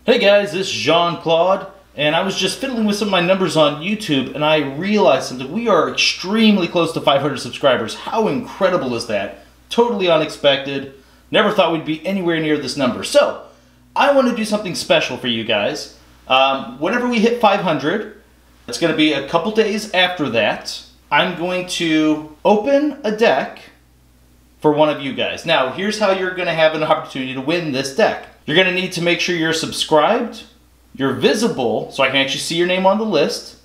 Hey guys, this is Jean-Claude, and I was just fiddling with some of my numbers on YouTube, and I realized something. We are extremely close to 500 subscribers. How incredible is that? Totally unexpected. Never thought we'd be anywhere near this number. So, I want to do something special for you guys. Whenever we hit 500, it's going to be a couple days after that, I'm going to open a deck for one of you guys. Now, here's how you're going to have an opportunity to win this deck. You're going to need to make sure you're subscribed, you're visible, so I can actually see your name on the list,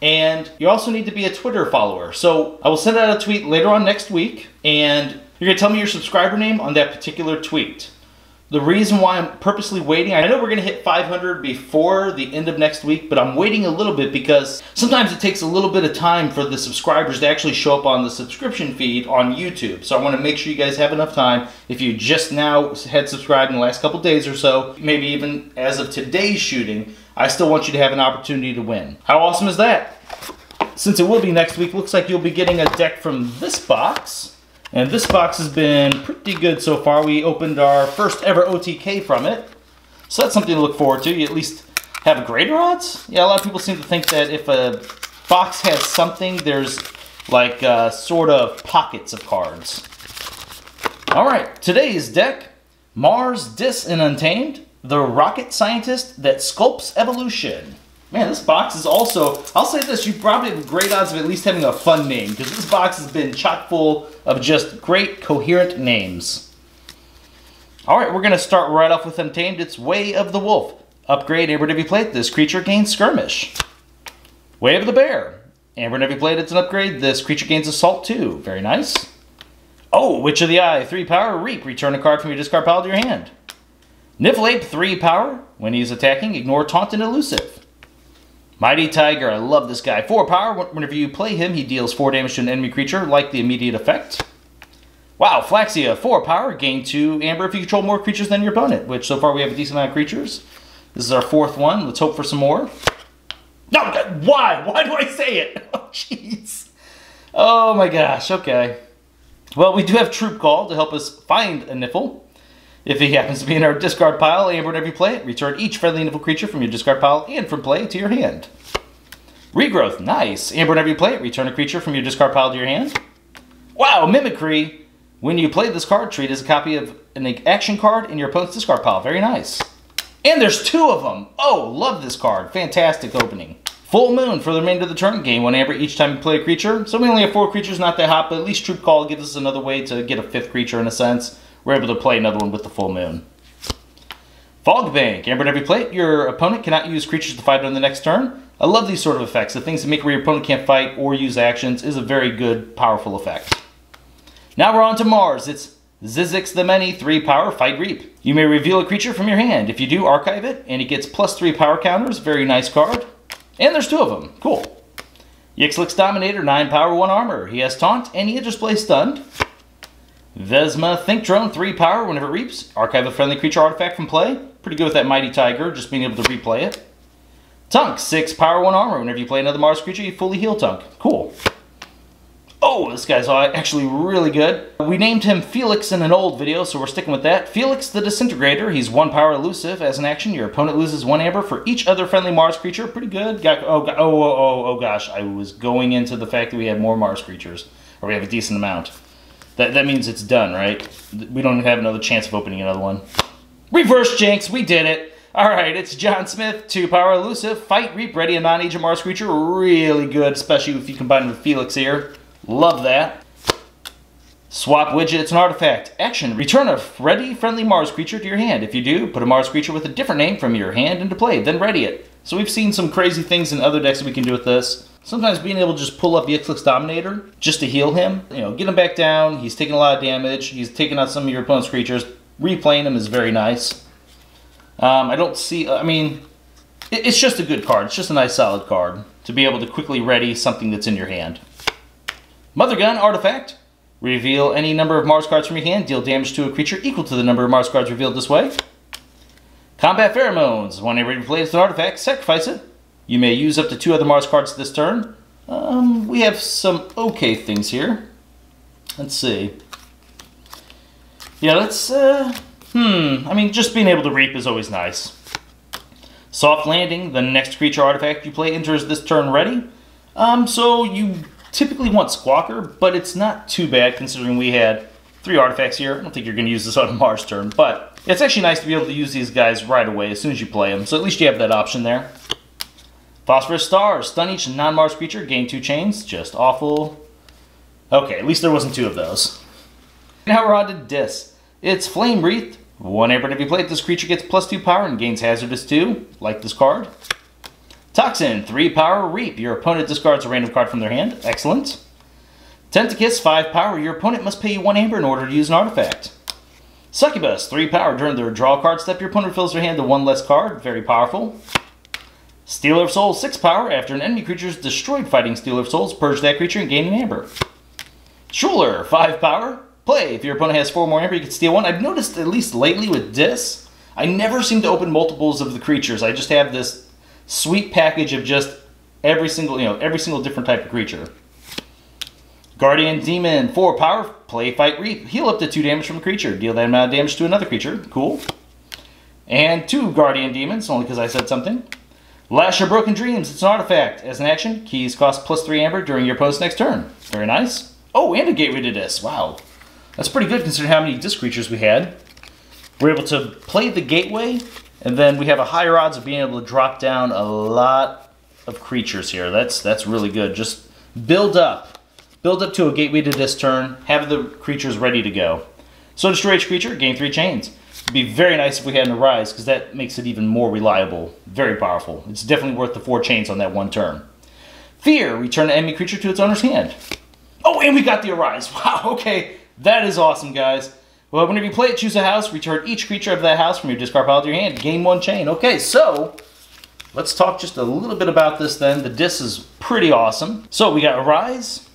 and you also need to be a Twitter follower. So I will send out a tweet later on next week, and you're going to tell me your subscriber name on that particular tweet. The reason why I'm purposely waiting, I know we're going to hit 500 before the end of next week, but I'm waiting a little bit because sometimes it takes a little bit of time for the subscribers to actually show up on the subscription feed on YouTube. So I want to make sure you guys have enough time. If you just now had subscribed in the last couple days or so, maybe even as of today's shooting, I still want you to have an opportunity to win. How awesome is that? Since it will be next week, looks like you'll be getting a deck from this box. And this box has been pretty good so far. We opened our first ever OTK from it. So that's something to look forward to. You at least have greater odds. Yeah, a lot of people seem to think that if a box has something, there's like sort of pockets of cards. All right, today's deck, Mars, Dis, and Untamed, the rocket scientist that sculpts evolution. Man, this box is also, I'll say this, you probably have great odds of at least having a fun name, because this box has been chock full of just great, coherent names. Alright, we're going to start right off with Untamed. It's Way of the Wolf. Upgrade, Amber Navy Plate. This creature gains Skirmish. Way of the Bear. Amber Navy Plate, it's an upgrade. This creature gains Assault 2. Very nice. Oh, Witch of the Eye. 3 power, Reek. Return a card from your discard pile to your hand. Niflape, 3 power. When he's attacking, ignore Taunt and Elusive. Mighty Tiger, I love this guy. 4 power, whenever you play him, he deals 4 damage to an enemy creature, like the immediate effect. Wow, Flaxia, 4 power, gain 2 Amber if you control more creatures than your opponent, which so far we have a decent amount of creatures. This is our 4th one, let's hope for some more. No, why? Why do I say it? Oh, jeez. Oh my gosh, okay. Well, we do have Troop Call to help us find a Niffle. If he happens to be in our discard pile, Amber, whenever you play it, return each friendly Niffle creature from your discard pile and from play to your hand. Regrowth, nice. Amber, whenever you play it, return a creature from your discard pile to your hand. Wow, Mimicry. When you play this card, treat as a copy of an action card in your opponent's discard pile. Very nice. And there's 2 of them. Oh, love this card. Fantastic opening. Full Moon for the remainder of the turn. Gain 1 Amber each time you play a creature. So we only have 4 creatures, not that hot, but at least Troop Call gives us another way to get a 5th creature in a sense. We're able to play another one with the Full Moon. Fog Bank. Amber, whenever you play it, your opponent cannot use creatures to fight on the next turn. I love these sort of effects. The things that make where your opponent can't fight or use actions is a very good, powerful effect. Now we're on to Mars. It's Zizix the Many, 3 power, Fight Reap. You may reveal a creature from your hand. If you do, archive it, and it gets +3 power counters. Very nice card. And there's 2 of them. Cool. Yixlix Dominator, 9 power, 1 armor. He has Taunt, and he displays Stunned. Vesma Think Drone, 3 power, whenever it reaps. Archive a friendly creature artifact from play. Pretty good with that Mighty Tiger, just being able to replay it. Tunk, 6 power, 1 armor. Whenever you play another Mars creature, you fully heal Tunk. Cool. Oh, this guy's actually really good. We named him Felix in an old video, so we're sticking with that. Felix the Disintegrator, he's 1 power elusive. As an action, your opponent loses 1 Amber for each other friendly Mars creature. Pretty good. Oh gosh, I was going into the fact that we have more Mars creatures, or we have a decent amount. That means it's done, right? We don't have another chance of opening another one. Reverse Jinx, we did it. Alright, it's John Smith, 2 power elusive. Fight, Reap, ready a non-agent Mars creature. Really good, especially if you combine it with Felix here. Love that. Swap Widget, it's an artifact. Action, return a ready friendly Mars creature to your hand. If you do, put a Mars creature with a different name from your hand into play, then ready it. So we've seen some crazy things in other decks that we can do with this. Sometimes being able to just pull up Yixlix Dominator just to heal him, you know, get him back down. He's taking a lot of damage. He's taking out some of your opponent's creatures. Replaying him is very nice. I don't see, I mean, it's just a good card. It's just a nice solid card to be able to quickly ready something that's in your hand. Mother Gun Artifact. Reveal any number of Mars cards from your hand. Deal damage to a creature equal to the number of Mars cards revealed this way. Combat Pheromones. Whenever you play as an artifact, sacrifice it. You may use up to 2 other Mars cards this turn. We have some okay things here. Let's see. Yeah, let's, I mean, just being able to reap is always nice. Soft Landing, the next creature artifact you play enters this turn ready. So you typically want Squawker, but it's not too bad considering we had 3 artifacts here. I don't think you're going to use this on a Mars turn, but it's actually nice to be able to use these guys right away as soon as you play them, so at least you have that option there. Phosphorus Stars, stun each non-Mars creature, gain 2 chains, just awful. Okay, at least there wasn't 2 of those. Now we're on to Dis. It's Flame Wreath. 1 amber, and if you play it, this creature gets +2 power and gains Hazardous 2, like this card. Toxin, 3 power, Reap. Your opponent discards a random card from their hand. Excellent. Tentacus, 5 power. Your opponent must pay you 1 amber in order to use an artifact. Succubus, 3 power. During their draw card step, your opponent fills their hand to 1 less card. Very powerful. Stealer of Souls, 6 power. After an enemy creature is destroyed fighting Stealer of Souls, purge that creature and gain an amber. Schuler, 5 power. Play. If your opponent has 4 more amber, you can steal 1. I've noticed, at least lately with Dis, I never seem to open multiples of the creatures. I just have this sweet package of just every single different type of creature. Guardian Demon, 4 power. Play, fight, reap. Heal up to 2 damage from the creature. Deal that amount of damage to another creature. Cool. And 2 Guardian Demons, only because I said something. Lash of Broken Dreams, it's an artifact. As an action, keys cost +3 amber during your opponent's next turn. Very nice. Oh, and a gateway to Dis. Wow. That's pretty good considering how many Dis creatures we had. We're able to play the gateway, and then we have a higher odds of being able to drop down a lot of creatures here. That's really good. Just build up to a gateway to Dis turn, have the creatures ready to go. So destroy each creature, gain 3 chains. It'd be very nice if we had an Arise, because that makes it even more reliable. Very powerful. It's definitely worth the 4 chains on that 1 turn. Fear, return an enemy creature to its owner's hand. Oh, and we got the Arise. Wow, okay. That is awesome, guys. Well, whenever you play it, choose a house, return each creature of that house from your discard pile to your hand, gain 1 chain. Okay, so let's talk just a little bit about this then. The Dis is pretty awesome. So we got Arise,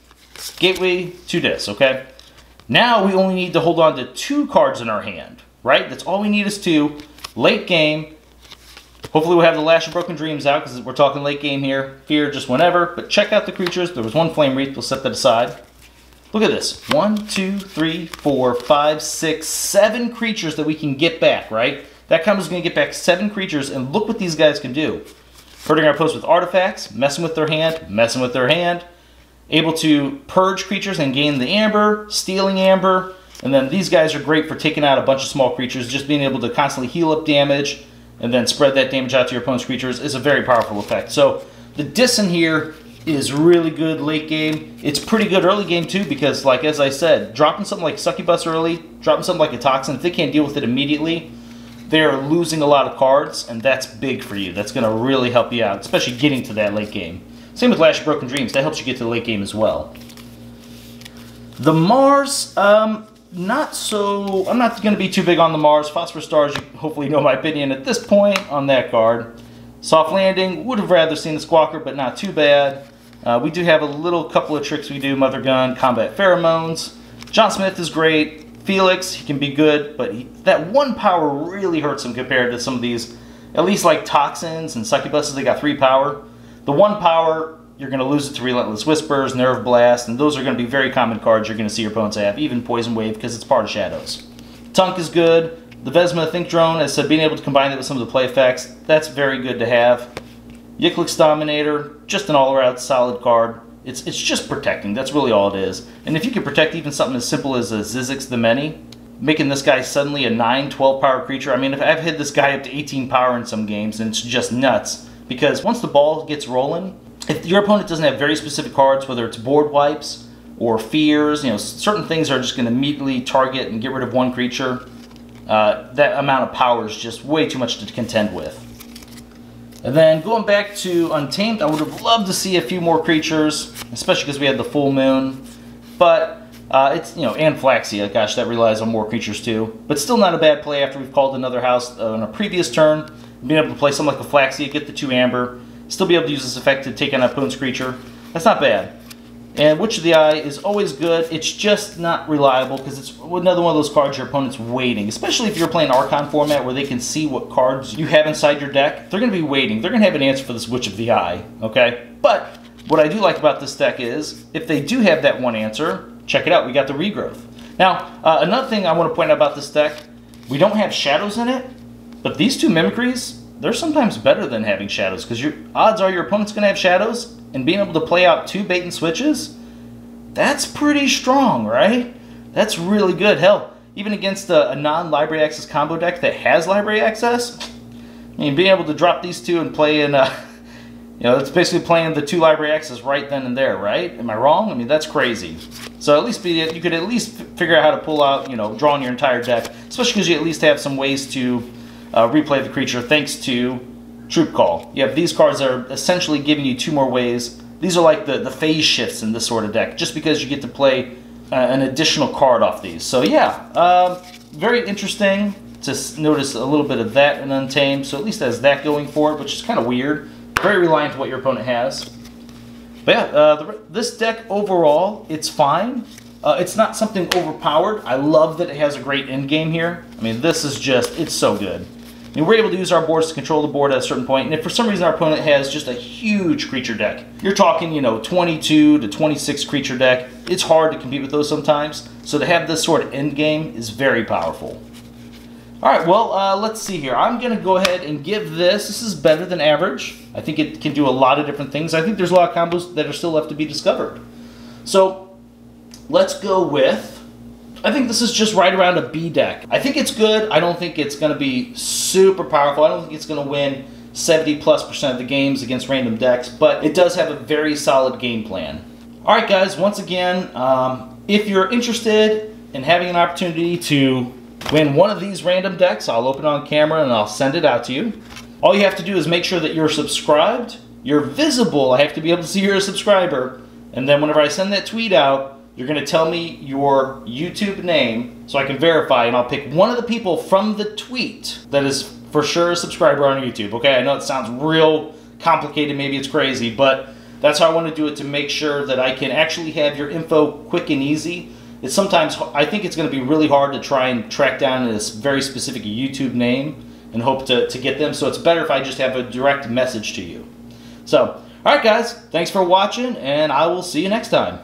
Gateway to Dis, okay? Now we only need to hold on to 2 cards in our hand, right? That's all we need is 2. Late game, hopefully we'll have the Lash of Broken Dreams out because we're talking late game here. Fear, just whenever. But check out the creatures. There was 1 Flame Wreath. We'll set that aside. Look at this. 1, 2, 3, 4, 5, 6, 7 creatures that we can get back, right? That combo is going to get back 7 creatures, and look what these guys can do. Hurting our opponents with artifacts, messing with their hand, able to purge creatures and gain the amber, stealing amber, and then these guys are great for taking out a bunch of small creatures. Just being able to constantly heal up damage and then spread that damage out to your opponent's creatures is a very powerful effect. So the Dis in here is really good late game. It's pretty good early game too because, like as I said, dropping something like Succubus early, dropping something like a Toxin, if they can't deal with it immediately, they're losing a lot of cards, and that's big for you. That's going to really help you out, especially getting to that late game. Same with Lash of Broken Dreams. That helps you get to the late game as well. The Mars, I'm not going to be too big on the Mars. Phosphorus Stars, you hopefully know my opinion at this point on that card. Soft Landing, would have rather seen the Squawker, but not too bad. We do have a couple of tricks we do. Mother Gun, Combat Pheromones. John Smith is great. Felix, he can be good, but that 1 power really hurts him compared to some of these, at least like Toxins and Succubuses, they got 3 power. The 1 power, you're going to lose it to Relentless Whispers, Nerve Blast, and those are going to be very common cards you're going to see your opponents have, even Poison Wave, because it's part of Shadows. Tunk is good. The Vesma Think Drone, as I said, being able to combine it with some of the play effects, that's very good to have. Yicklix Dominator, just an all-around solid card. It's just protecting, that's really all it is. And if you can protect even something as simple as a Zizix the Many, making this guy suddenly a 9, 12 power creature, I mean, if I've hit this guy up to 18 power in some games, and it's just nuts. Because once the ball gets rolling, if your opponent doesn't have very specific cards, whether it's board wipes or fears, certain things are just going to immediately target and get rid of 1 creature. That amount of power is just way too much to contend with. And then going back to Untamed, I would have loved to see a few more creatures, especially because we had the full moon. But it's, and Flaxia, gosh, that relies on more creatures too. But still not a bad play after we've called another house on a previous turn. Being able to play something like a Flaxia, get the 2 amber, still be able to use this effect to take on an opponent's creature. That's not bad. And Witch of the Eye is always good. It's just not reliable because it's another one of those cards your opponent's waiting. Especially if you're playing Archon format where they can see what cards you have inside your deck. They're going to be waiting. They're going to have an answer for this Witch of the Eye. Okay? But what I do like about this deck is if they do have that one answer, check it out. We got the Regrowth. Now, another thing I want to point out about this deck, we don't have Shadows in it, but these 2 Mimicries they're sometimes better than having shadows, because your odds are your opponent's going to have shadows, and being able to play out 2 bait and switches, that's pretty strong, right? That's really good. Hell, even against a non-library access combo deck that has library access, I mean, being able to drop these 2 and play in, it's basically playing the 2 library access right then and there, right? Am I wrong? I mean, that's crazy. So at least you could at least figure out how to pull out, drawing your entire deck, especially because you at least have some ways to replay the creature thanks to Troop Call. You have these cards that are essentially giving you 2 more ways. These are like the phase shifts in this sort of deck, just because you get to play an additional card off these. So yeah, very interesting to notice a little bit of that in Untamed. So at least has that going for it, which is kind of weird. Very reliant on what your opponent has. But yeah, this deck overall, it's fine. It's not something overpowered. I love that it has a great end game here. I mean, this is just, it's so good. I mean, we're able to use our boards to control the board at a certain point, and if for some reason our opponent has just a huge creature deck, you're talking, 22 to 26 creature deck, it's hard to compete with those sometimes. So to have this sort of end game is very powerful. Alright, well, let's see here. I'm going to go ahead and give this is better than average. I think it can do a lot of different things. I think there's a lot of combos that are still left to be discovered. So, let's go with, I think this is just right around a B deck. I think it's good. I don't think it's going to be super powerful. I don't think it's going to win 70+% of the games against random decks, but it does have a very solid game plan. Alright guys, once again, if you're interested in having an opportunity to win one of these random decks, I'll open it on camera and I'll send it out to you. All you have to do is make sure that you're subscribed, you're visible, I have to be able to see you're a subscriber, and then whenever I send that tweet out, you're going to tell me your YouTube name so I can verify, and I'll pick one of the people from the tweet that is for sure a subscriber on YouTube. Okay, I know it sounds real complicated, maybe it's crazy, but that's how I want to do it, to make sure that I can actually have your info quick and easy. It's sometimes, I think it's going to be really hard to try and track down this very specific YouTube name and hope to get them, so it's better if I just have a direct message to you. So, alright guys, thanks for watching, and I will see you next time.